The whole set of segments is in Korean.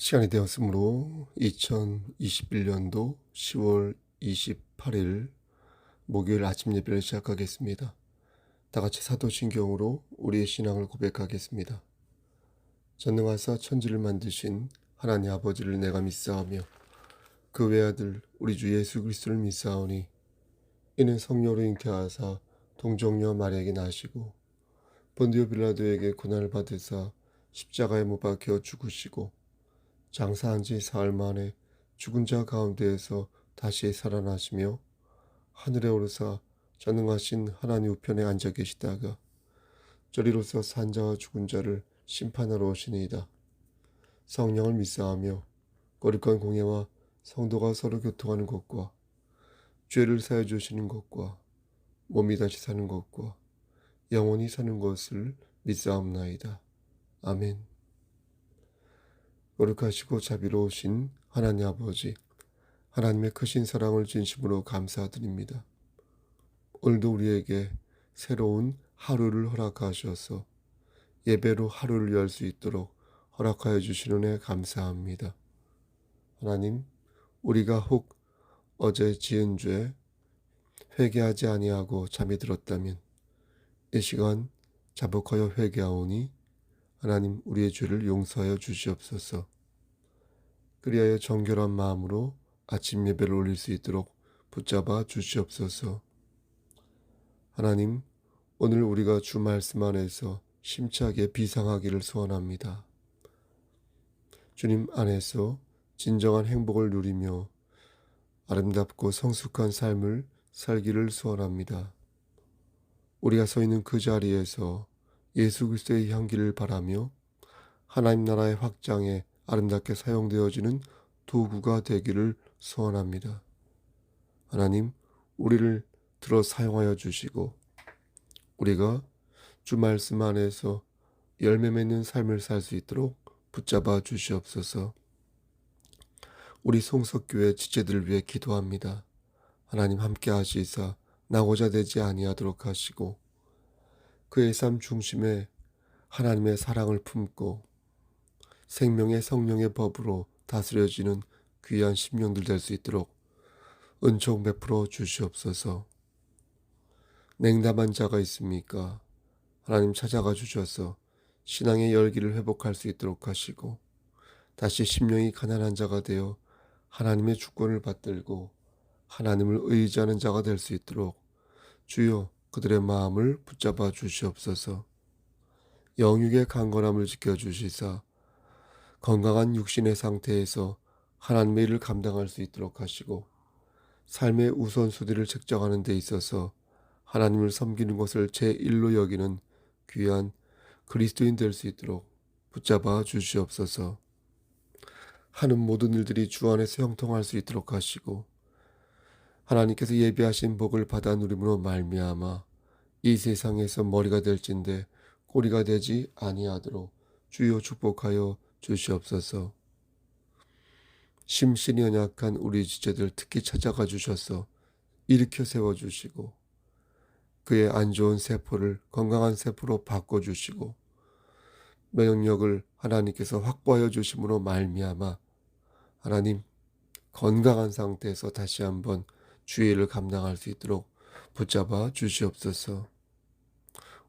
시간이 되었으므로 2021년도 10월 28일 목요일 아침 예배를 시작하겠습니다. 다 같이 사도신경으로 우리의 신앙을 고백하겠습니다. 전능하사 천지를 만드신 하나님 아버지를 내가 믿사오며 그 외아들 우리 주 예수 그리스도를 믿사오니 이는 성령으로 잉태하사 동정녀 마리아에게 나시고 본디오 빌라도에게 고난을 받으사 십자가에 못 박혀 죽으시고 장사한 지 사흘 만에 죽은 자 가운데에서 다시 살아나시며 하늘에 오르사 전능하신 하나님 우편에 앉아 계시다가 저리로서 산 자와 죽은 자를 심판하러 오시니이다. 성령을 믿사하며 거룩한 공예와 성도가 서로 교통하는 것과 죄를 사해 주시는 것과 몸이 다시 사는 것과 영원히 사는 것을 믿사옵나이다. 아멘. 거룩하시고 자비로우신 하나님 아버지, 하나님의 크신 사랑을 진심으로 감사드립니다. 오늘도 우리에게 새로운 하루를 허락하셔서 예배로 하루를 열 수 있도록 허락하여 주신 은혜 감사합니다. 하나님, 우리가 혹 어제 지은 죄 회개하지 아니하고 잠이 들었다면 이 시간 자복하여 회개하오니 하나님 우리의 죄를 용서하여 주시옵소서. 그리하여 정결한 마음으로 아침 예배를 올릴 수 있도록 붙잡아 주시옵소서. 하나님, 오늘 우리가 주 말씀 안에서 심차게 비상하기를 소원합니다. 주님 안에서 진정한 행복을 누리며 아름답고 성숙한 삶을 살기를 소원합니다. 우리가 서 있는 그 자리에서 예수 그리스도의 향기를 바라며 하나님 나라의 확장에 아름답게 사용되어지는 도구가 되기를 소원합니다. 하나님, 우리를 들어 사용하여 주시고 우리가 주 말씀 안에서 열매 맺는 삶을 살 수 있도록 붙잡아 주시옵소서. 우리 송석교회 지체들을 위해 기도합니다. 하나님 함께 하시사 나고자 되지 아니하도록 하시고 그의 삶 중심에 하나님의 사랑을 품고 생명의 성령의 법으로 다스려지는 귀한 심령들 될 수 있도록 은총 베풀어 주시옵소서. 냉담한 자가 있습니까? 하나님 찾아가 주셔서 신앙의 열기를 회복할 수 있도록 하시고 다시 심령이 가난한 자가 되어 하나님의 주권을 받들고 하나님을 의지하는 자가 될 수 있도록 주여 그들의 마음을 붙잡아 주시옵소서. 영육의 강건함을 지켜주시사 건강한 육신의 상태에서 하나님의 일을 감당할 수 있도록 하시고 삶의 우선순위를 책정하는 데 있어서 하나님을 섬기는 것을 제1로 여기는 귀한 그리스도인 될 수 있도록 붙잡아 주시옵소서. 하는 모든 일들이 주 안에서 형통할 수 있도록 하시고 하나님께서 예비하신 복을 받아 누림으로 말미암아 이 세상에서 머리가 될진데 꼬리가 되지 아니하도록 주여 축복하여 주시옵소서. 심신이 연약한 우리 지체들 특히 찾아가 주셔서 일으켜 세워주시고 그의 안 좋은 세포를 건강한 세포로 바꿔주시고 면역력을 하나님께서 확보하여 주심으로 말미암아 하나님 건강한 상태에서 다시 한번 주의 일을 감당할 수 있도록 붙잡아 주시옵소서.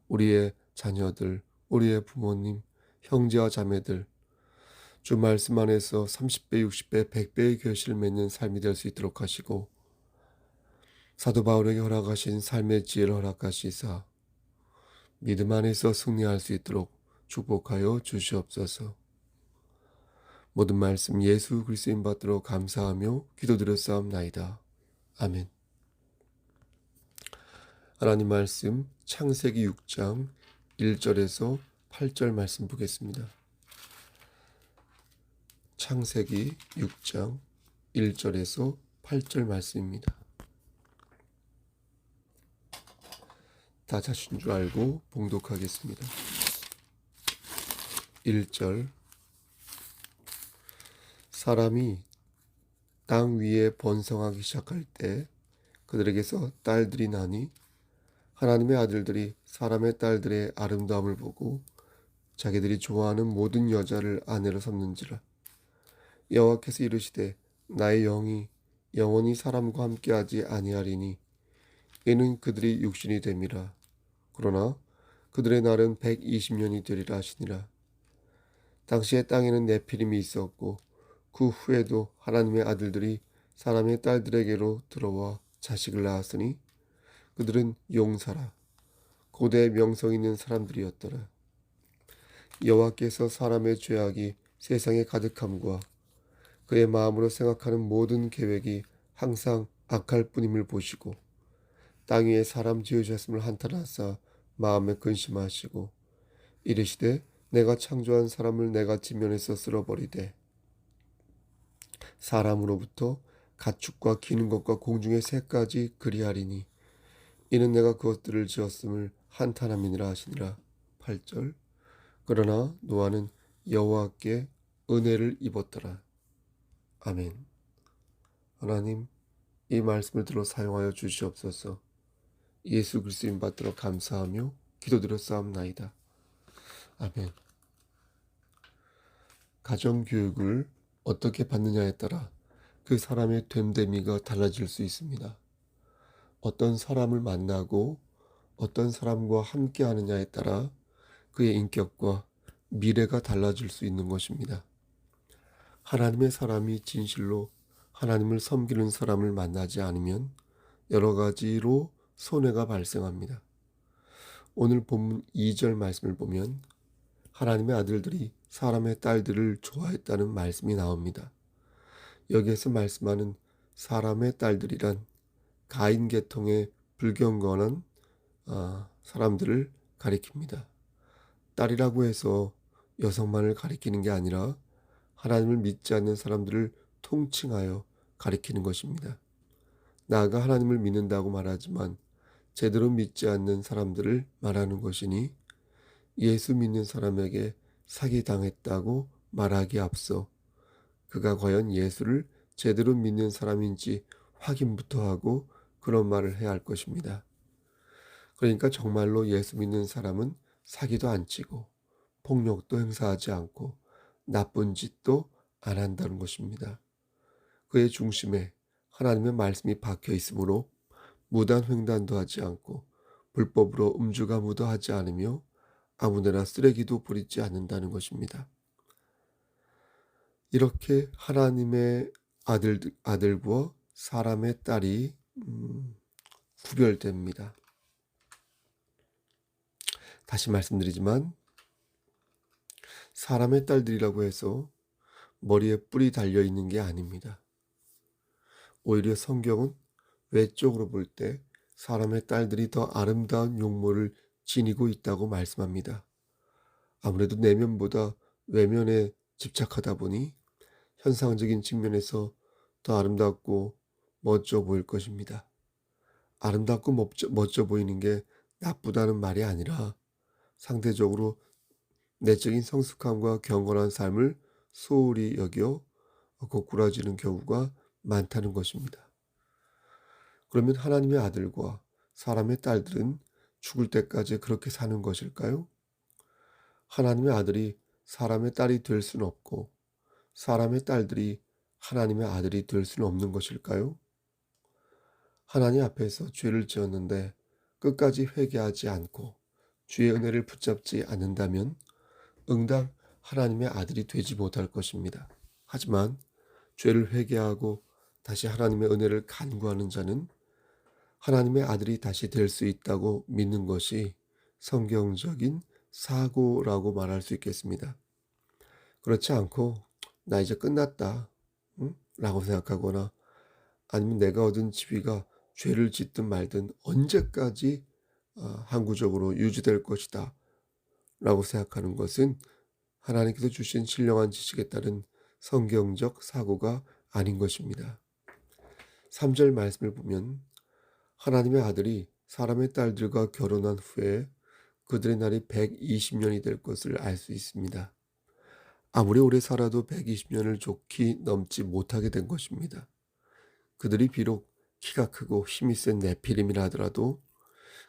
우리의 자녀들, 우리의 부모님, 형제와 자매들 주 말씀 안에서 30배, 60배, 100배의 결실을 맺는 삶이 될 수 있도록 하시고 사도 바울에게 허락하신 삶의 지혜를 허락하시사 믿음 안에서 승리할 수 있도록 축복하여 주시옵소서. 모든 말씀 예수 그리스도인 받들어 감사하며 기도드렸사옵나이다. 아멘. 하나님 말씀 창세기 6장 1절에서 8절 말씀 보겠습니다. 창세기 6장 1절에서 8절 말씀입니다. 다 자신 줄 알고 봉독하겠습니다. 1절 사람이 땅 위에 번성하기 시작할 때 그들에게서 딸들이 나니 하나님의 아들들이 사람의 딸들의 아름다움을 보고 자기들이 좋아하는 모든 여자를 아내로 삼는지라. 여호와께서 이르시되 나의 영이 영원히 사람과 함께하지 아니하리니 이는 그들이 육신이 됨이라. 그러나 그들의 날은 120년이 되리라 하시니라. 당시에 땅에는 네피림이 있었고 그 후에도 하나님의 아들들이 사람의 딸들에게로 들어와 자식을 낳았으니 그들은 용사라 고대 명성 있는 사람들이었더라. 여호와께서 사람의 죄악이 세상에 가득함과 그의 마음으로 생각하는 모든 계획이 항상 악할 뿐임을 보시고 땅 위에 사람 지으셨음을 한탄하사 마음에 근심하시고 이르시되 내가 창조한 사람을 내가 지면에서 쓸어버리되 사람으로부터 가축과 기는 것과 공중의 새까지 그리하리니 이는 내가 그것들을 지었음을 한탄함이니라 하시니라. 8절. 그러나 노아는 여호와께 은혜를 입었더라. 아멘. 하나님, 이 말씀을 들어 사용하여 주시옵소서. 예수 그리스도인 받들어 감사하며 기도드렸사옵나이다. 아멘. 가정교육을 어떻게 받느냐에 따라 그 사람의 됨됨이가 달라질 수 있습니다. 어떤 사람을 만나고 어떤 사람과 함께 하느냐에 따라 그의 인격과 미래가 달라질 수 있는 것입니다. 하나님의 사람이 진실로 하나님을 섬기는 사람을 만나지 않으면 여러 가지로 손해가 발생합니다. 오늘 본문 2절 말씀을 보면 하나님의 아들들이 사람의 딸들을 좋아했다는 말씀이 나옵니다. 여기에서 말씀하는 사람의 딸들이란 가인 계통에 불경건한 사람들을 가리킵니다. 딸이라고 해서 여성만을 가리키는 게 아니라 하나님을 믿지 않는 사람들을 통칭하여 가리키는 것입니다. 나아가 하나님을 믿는다고 말하지만 제대로 믿지 않는 사람들을 말하는 것이니 예수 믿는 사람에게 사기당했다고 말하기에 앞서 그가 과연 예수를 제대로 믿는 사람인지 확인부터 하고 그런 말을 해야 할 것입니다. 그러니까 정말로 예수 믿는 사람은 사기도 안 치고 폭력도 행사하지 않고 나쁜 짓도 안 한다는 것입니다. 그의 중심에 하나님의 말씀이 박혀 있으므로 무단 횡단도 하지 않고 불법으로 음주가무도 하지 않으며 아무데나 쓰레기도 버리지 않는다는 것입니다. 이렇게 하나님의 아들과 사람의 딸이 구별됩니다. 다시 말씀드리지만 사람의 딸들이라고 해서 머리에 뿔이 달려있는 게 아닙니다. 오히려 성경은 외적으로 볼 때 사람의 딸들이 더 아름다운 용모를 지니고 있다고 말씀합니다. 아무래도 내면보다 외면에 집착하다 보니 현상적인 측면에서 더 아름답고 멋져 보일 것입니다. 아름답고 멋져 보이는 게 나쁘다는 말이 아니라 상대적으로 내적인 성숙함과 경건한 삶을 소홀히 여겨 고꾸라지는 경우가 많다는 것입니다. 그러면 하나님의 아들과 사람의 딸들은 죽을 때까지 그렇게 사는 것일까요? 하나님의 아들이 사람의 딸이 될 수는 없고 사람의 딸들이 하나님의 아들이 될 수는 없는 것일까요? 하나님 앞에서 죄를 지었는데 끝까지 회개하지 않고 주의 은혜를 붙잡지 않는다면 응당 하나님의 아들이 되지 못할 것입니다. 하지만 죄를 회개하고 다시 하나님의 은혜를 간구하는 자는 하나님의 아들이 다시 될 수 있다고 믿는 것이 성경적인 사고라고 말할 수 있겠습니다. 그렇지 않고 나 이제 끝났다 라고 생각하거나 아니면 내가 얻은 지위가 죄를 짓든 말든 언제까지 항구적으로 유지될 것이다 라고 생각하는 것은 하나님께서 주신 신령한 지식에 따른 성경적 사고가 아닌 것입니다. 3절 말씀을 보면 하나님의 아들이 사람의 딸들과 결혼한 후에 그들의 날이 120년이 될 것을 알 수 있습니다. 아무리 오래 살아도 120년을 좋게 넘지 못하게 된 것입니다. 그들이 비록 키가 크고 힘이 센 네피림이라 하더라도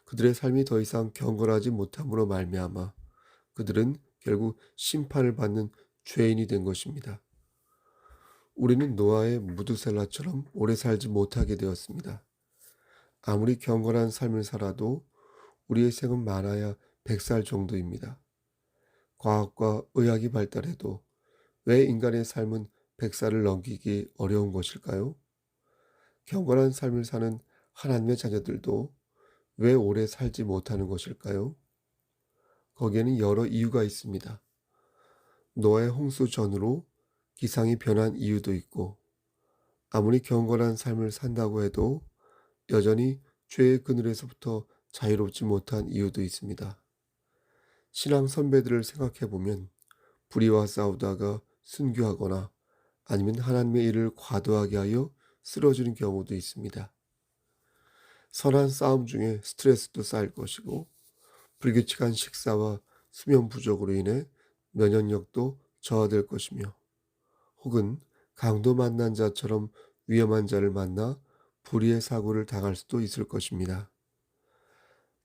그들의 삶이 더 이상 경건하지 못함으로 말미암아 그들은 결국 심판을 받는 죄인이 된 것입니다. 우리는 노아의 무두셀라처럼 오래 살지 못하게 되었습니다. 아무리 경건한 삶을 살아도 우리의 생은 많아야 100살 정도입니다. 과학과 의학이 발달해도 왜 인간의 삶은 100살을 넘기기 어려운 것일까요? 경건한 삶을 사는 하나님의 자녀들도 왜 오래 살지 못하는 것일까요? 거기에는 여러 이유가 있습니다. 노아의 홍수 전후로 기상이 변한 이유도 있고, 아무리 경건한 삶을 산다고 해도 여전히 죄의 그늘에서부터 자유롭지 못한 이유도 있습니다. 신앙 선배들을 생각해 보면 불의와 싸우다가 순교하거나 아니면 하나님의 일을 과도하게 하여 쓰러지는 경우도 있습니다. 선한 싸움 중에 스트레스도 쌓일 것이고, 불규칙한 식사와 수면 부족으로 인해 면역력도 저하될 것이며, 혹은 강도 만난 자처럼 위험한 자를 만나 불의의 사고를 당할 수도 있을 것입니다.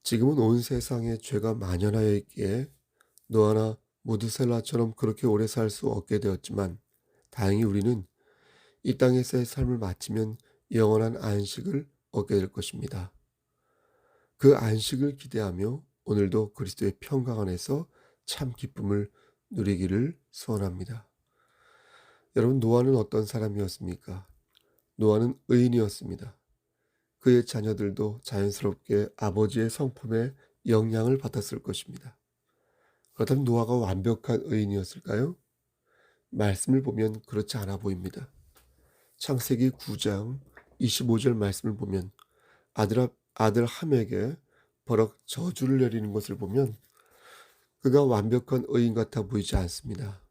지금은 온 세상에 죄가 만연하여 있기에 노아나 무드셀라처럼 그렇게 오래 살 수 없게 되었지만, 다행히 우리는 이 땅에서의 삶을 마치면 영원한 안식을 얻게 될 것입니다. 그 안식을 기대하며 오늘도 그리스도의 평강 안에서 참 기쁨을 누리기를 소원합니다. 여러분, 노아는 어떤 사람이었습니까? 노아는 의인이었습니다. 그의 자녀들도 자연스럽게 아버지의 성품의 영향을 받았을 것입니다. 그렇다면 노아가 완벽한 의인이었을까요? 말씀을 보면 그렇지 않아 보입니다. 창세기 9장 25절 말씀을 보면 아들 함에게 버럭 저주를 내리는 것을 보면 그가 완벽한 의인 같아 보이지 않습니다.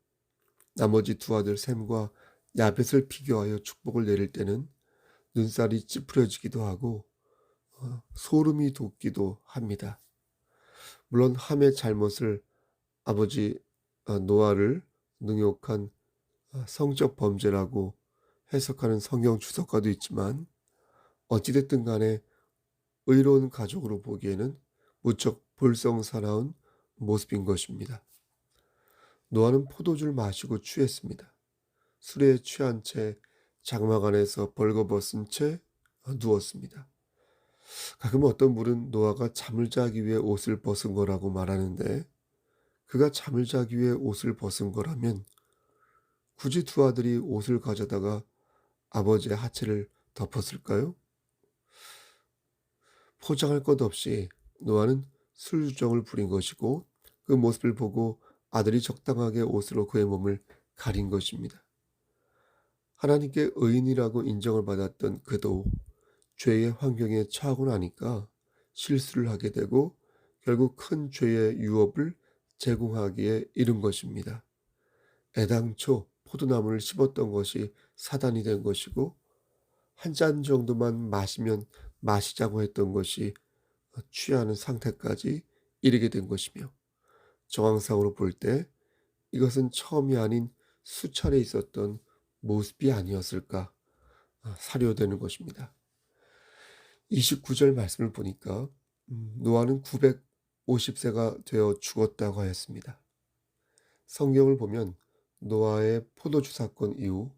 나머지 두 아들 셈과 야벳을 비교하여 축복을 내릴 때는 눈살이 찌푸려지기도 하고 소름이 돋기도 합니다. 물론 함의 잘못을 아버지 노아를 능욕한 성적 범죄라고 해석하는 성경 주석가도 있지만, 어찌됐든 간에 의로운 가족으로 보기에는 무척 볼썽사나운 모습인 것입니다. 노아는 포도주를 마시고 취했습니다. 술에 취한 채 장막 안에서 벌거벗은 채 누웠습니다. 가끔 어떤 분은 노아가 잠을 자기 위해 옷을 벗은 거라고 말하는데, 그가 잠을 자기 위해 옷을 벗은 거라면 굳이 두 아들이 옷을 가져다가 아버지의 하체를 덮었을까요? 포장할 것 없이 노아는 술주정을 부린 것이고, 그 모습을 보고 아들이 적당하게 옷으로 그의 몸을 가린 것입니다. 하나님께 의인이라고 인정을 받았던 그도 죄의 환경에 처하고 나니까 실수를 하게 되고 결국 큰 죄의 유업을 제공하기에 이른 것입니다. 애당초 포도나무를 씹었던 것이 사단이 된 것이고, 한 잔 정도만 마시면 마시자고 했던 것이 취하는 상태까지 이르게 된 것이며, 정황상으로 볼 때 이것은 처음이 아닌 수차례 있었던 모습이 아니었을까 사료되는 것입니다. 29절 말씀을 보니까 노아는 950세가 되어 죽었다고 하였습니다. 성경을 보면 노아의 포도주 사건 이후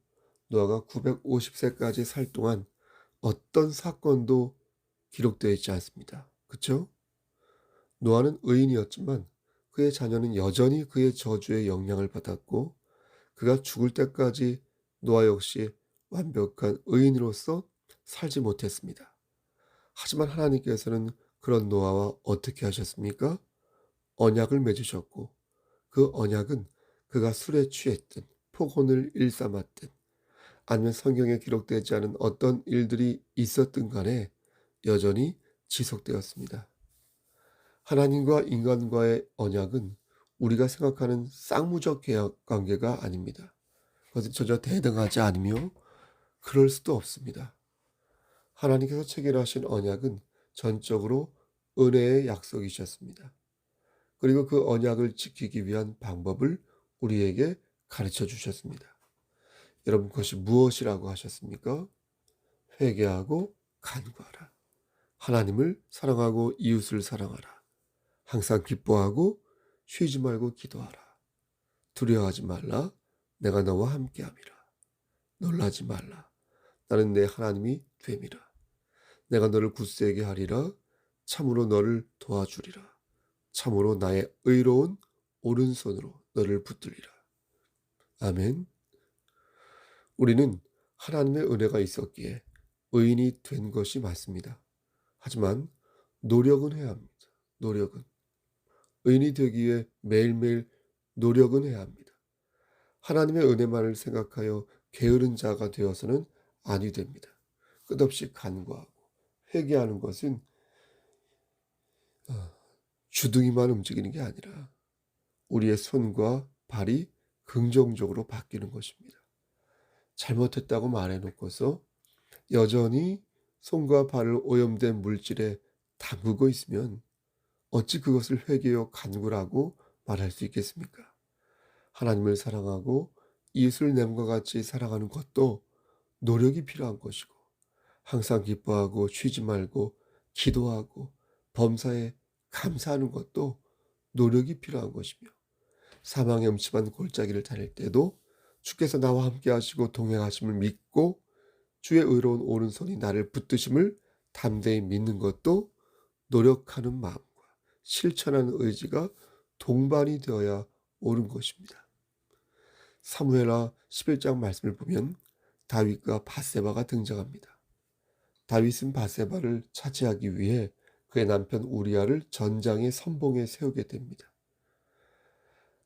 노아가 950세까지 살 동안 어떤 사건도 기록되어 있지 않습니다. 그렇죠? 노아는 의인이었지만 그의 자녀는 여전히 그의 저주의 영향을 받았고, 그가 죽을 때까지 노아 역시 완벽한 의인으로서 살지 못했습니다. 하지만 하나님께서는 그런 노아와 어떻게 하셨습니까? 언약을 맺으셨고, 그 언약은 그가 술에 취했든 폭언을 일삼았든 아니면 성경에 기록되지 않은 어떤 일들이 있었든 간에 여전히 지속되었습니다. 하나님과 인간과의 언약은 우리가 생각하는 쌍무적 계약 관계가 아닙니다. 그것은 전혀 대등하지 않으며 그럴 수도 없습니다. 하나님께서 체결하신 언약은 전적으로 은혜의 약속이셨습니다. 그리고 그 언약을 지키기 위한 방법을 우리에게 가르쳐 주셨습니다. 여러분, 그것이 무엇이라고 하셨습니까? 회개하고 간구하라. 하나님을 사랑하고 이웃을 사랑하라. 항상 기뻐하고 쉬지 말고 기도하라. 두려워하지 말라. 내가 너와 함께함이라. 놀라지 말라. 나는 내 하나님이 됨이라. 내가 너를 굳세게 하리라. 참으로 너를 도와주리라. 참으로 나의 의로운 오른손으로 너를 붙들리라. 아멘. 우리는 하나님의 은혜가 있었기에 의인이 된 것이 맞습니다. 하지만 노력은 해야 합니다. 노력은. 의인이 되기 위해 매일매일 노력은 해야 합니다. 하나님의 은혜만을 생각하여 게으른 자가 되어서는 아니 됩니다. 끝없이 간구하고 회개하는 것은 주둥이만 움직이는 게 아니라 우리의 손과 발이 긍정적으로 바뀌는 것입니다. 잘못했다고 말해놓고서 여전히 손과 발을 오염된 물질에 담그고 있으면 어찌 그것을 회개요 간구라고 말할 수 있겠습니까? 하나님을 사랑하고 이웃을 남과 같이 사랑하는 것도 노력이 필요한 것이고, 항상 기뻐하고 쉬지 말고 기도하고 범사에 감사하는 것도 노력이 필요한 것이며, 사망의 음침한 골짜기를 다닐 때도 주께서 나와 함께 하시고 동행하심을 믿고 주의 의로운 오른손이 나를 붙드심을 담대히 믿는 것도 노력하는 마음과 실천하는 의지가 동반이 되어야 옳은 것입니다. 사무엘하 11장 말씀을 보면 다윗과 밧세바가 등장합니다. 다윗은 밧세바를 차지하기 위해 그의 남편 우리아를 전장의 선봉에 세우게 됩니다.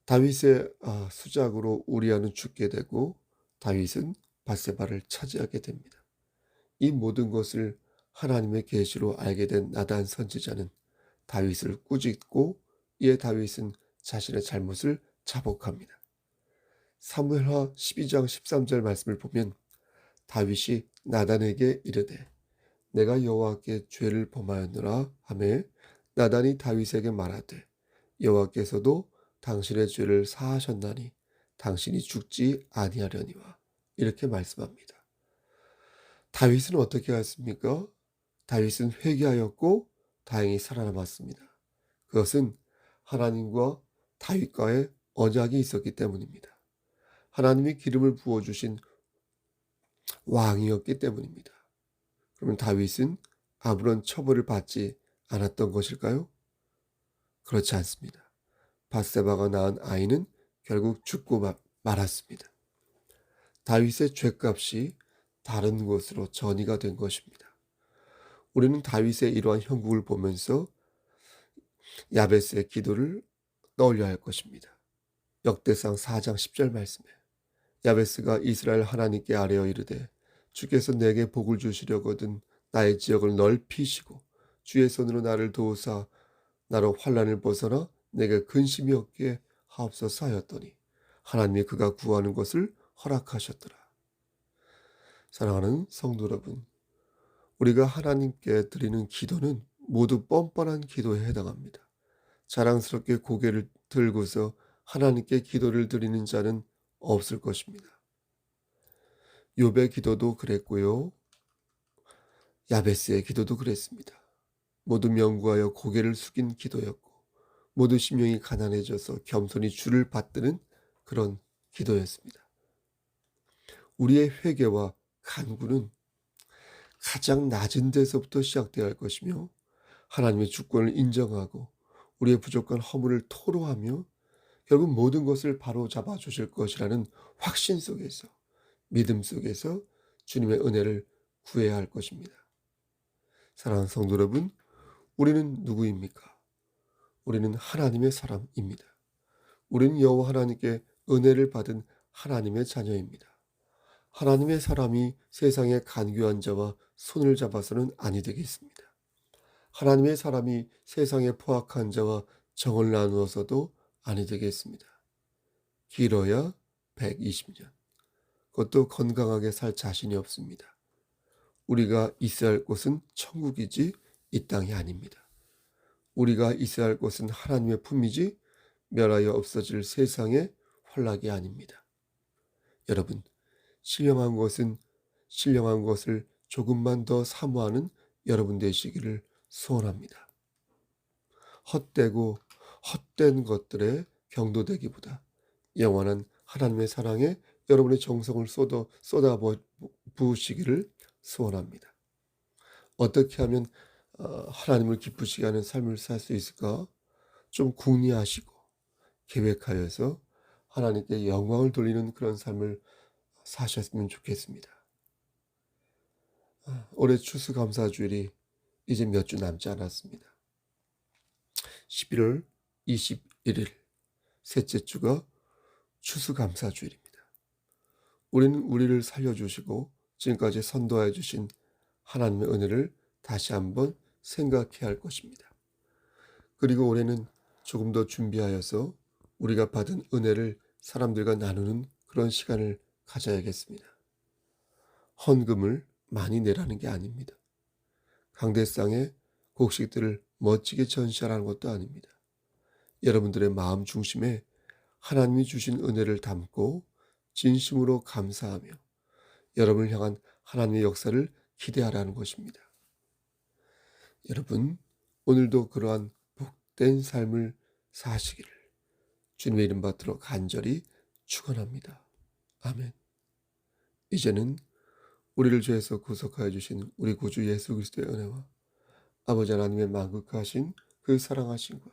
다윗의 수작으로 우리아는 죽게 되고 다윗은 밧세바를 차지하게 됩니다. 이 모든 것을 하나님의 계시로 알게 된 나단 선지자는 다윗을 꾸짖고, 이에 다윗은 자신의 잘못을 자복합니다. 사무엘하 12장 13절 말씀을 보면 다윗이 나단에게 이르되 내가 여호와께 죄를 범하였노라 하매 나단이 다윗에게 말하되 여호와께서도 당신의 죄를 사하셨나니 당신이 죽지 아니하려니와, 이렇게 말씀합니다. 다윗은 어떻게 하였습니까? 다윗은 회개하였고 다행히 살아남았습니다. 그것은 하나님과 다윗과의 언약이 있었기 때문입니다. 하나님이 기름을 부어주신 왕이었기 때문입니다. 그러면 다윗은 아무런 처벌을 받지 않았던 것일까요? 그렇지 않습니다. 밧세바가 낳은 아이는 결국 죽고 말았습니다. 다윗의 죄값이 다른 곳으로 전이가 된 것입니다. 우리는 다윗의 이러한 형국을 보면서 야베스의 기도를 떠올려야 할 것입니다. 역대상 4장 10절 말씀에 야베스가 이스라엘 하나님께 아뢰어 이르되 주께서 내게 복을 주시려거든 나의 지역을 넓히시고 주의 손으로 나를 도우사 나로 환난을 벗어나 내게 근심이 없게 하옵소서 하였더니 하나님이 그가 구하는 것을 허락하셨더라. 사랑하는 성도 여러분, 우리가 하나님께 드리는 기도는 모두 뻔뻔한 기도에 해당합니다. 자랑스럽게 고개를 들고서 하나님께 기도를 드리는 자는 없을 것입니다. 욥의 기도도 그랬고요. 야베스의 기도도 그랬습니다. 모두 명구하여 고개를 숙인 기도였고 모두 심령이 가난해져서 겸손히 주를 받드는 그런 기도였습니다. 우리의 회개와 간구는 가장 낮은 데서부터 시작되어야 할 것이며, 하나님의 주권을 인정하고 우리의 부족한 허물을 토로하며 결국 모든 것을 바로잡아 주실 것이라는 확신 속에서, 믿음 속에서 주님의 은혜를 구해야 할 것입니다. 사랑하는 성도 여러분, 우리는 누구입니까? 우리는 하나님의 사람입니다. 우리는 여호와 하나님께 은혜를 받은 하나님의 자녀입니다. 하나님의 사람이 세상의 간교한 자와 손을 잡아서는 아니 되겠습니다. 하나님의 사람이 세상에 포악한 자와 정을 나누어서도 아니 되겠습니다. 길어야 120년. 그것도 건강하게 살 자신이 없습니다. 우리가 있어야 할 곳은 천국이지 이 땅이 아닙니다. 우리가 있어야 할 곳은 하나님의 품이지 멸하여 없어질 세상의 환락이 아닙니다. 여러분, 신령한 것을 조금만 더 사모하는 여러분 되시기를 소원합니다. 헛되고 헛된 것들에 경도되기보다 영원한 하나님의 사랑에 여러분의 정성을 쏟아 부으시기를 소원합니다. 어떻게 하면 하나님을 기쁘시게 하는 삶을 살 수 있을까? 좀 궁리하시고 계획하여서 하나님께 영광을 돌리는 그런 삶을 사셨으면 좋겠습니다. 올해 추수감사주일이 이제 몇 주 남지 않았습니다. 11월 21일 셋째 주가 추수감사주일입니다. 우리는 우리를 살려주시고 지금까지 선도하여 주신 하나님의 은혜를 다시 한번 생각해야 할 것입니다. 그리고 올해는 조금 더 준비하여서 우리가 받은 은혜를 사람들과 나누는 그런 시간을 가져야겠습니다. 헌금을 많이 내라는 게 아닙니다. 강대상에 곡식들을 멋지게 전시하라는 것도 아닙니다. 여러분들의 마음 중심에 하나님이 주신 은혜를 담고 진심으로 감사하며 여러분을 향한 하나님의 역사를 기대하라는 것입니다. 여러분, 오늘도 그러한 복된 삶을 사시기를 주님의 이름 받들어 간절히 축원합니다. 아멘. 이제는 우리를 죄에서 구속하여 주신 우리 구주 예수 그리스도의 은혜와 아버지 하나님의 만극하신 그 사랑하심과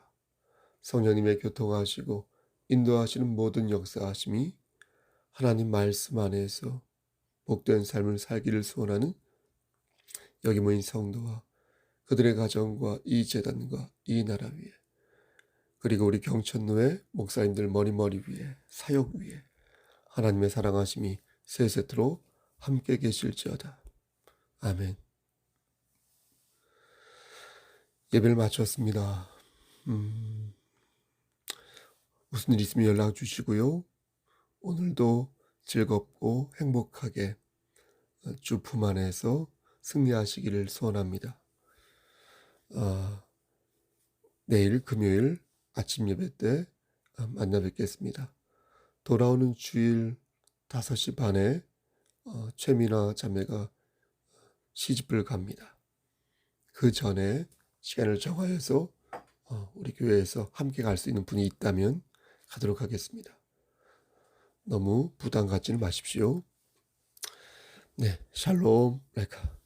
성령님의 교통하시고 인도하시는 모든 역사하심이 하나님 말씀 안에서 복된 삶을 살기를 소원하는 여기 모인 성도와 그들의 가정과 이 재단과 이 나라 위에 그리고 우리 경천노회 목사님들 머리 위에 사역 위에 하나님의 사랑하심이 세세토록 함께 계실지어다. 아멘. 예배를 마쳤습니다. 무슨 일 있으면 연락 주시고요. 오늘도 즐겁고 행복하게 주 품 안에서 승리하시기를 소원합니다. 내일 금요일 아침 예배 때 만나 뵙겠습니다. 돌아오는 주일 5시 반에 최미나 자매가 시집을 갑니다. 그 전에 시간을 정하여서 우리 교회에서 함께 갈 수 있는 분이 있다면 가도록 하겠습니다. 너무 부담 갖지는 마십시오. 네, 샬롬 레카.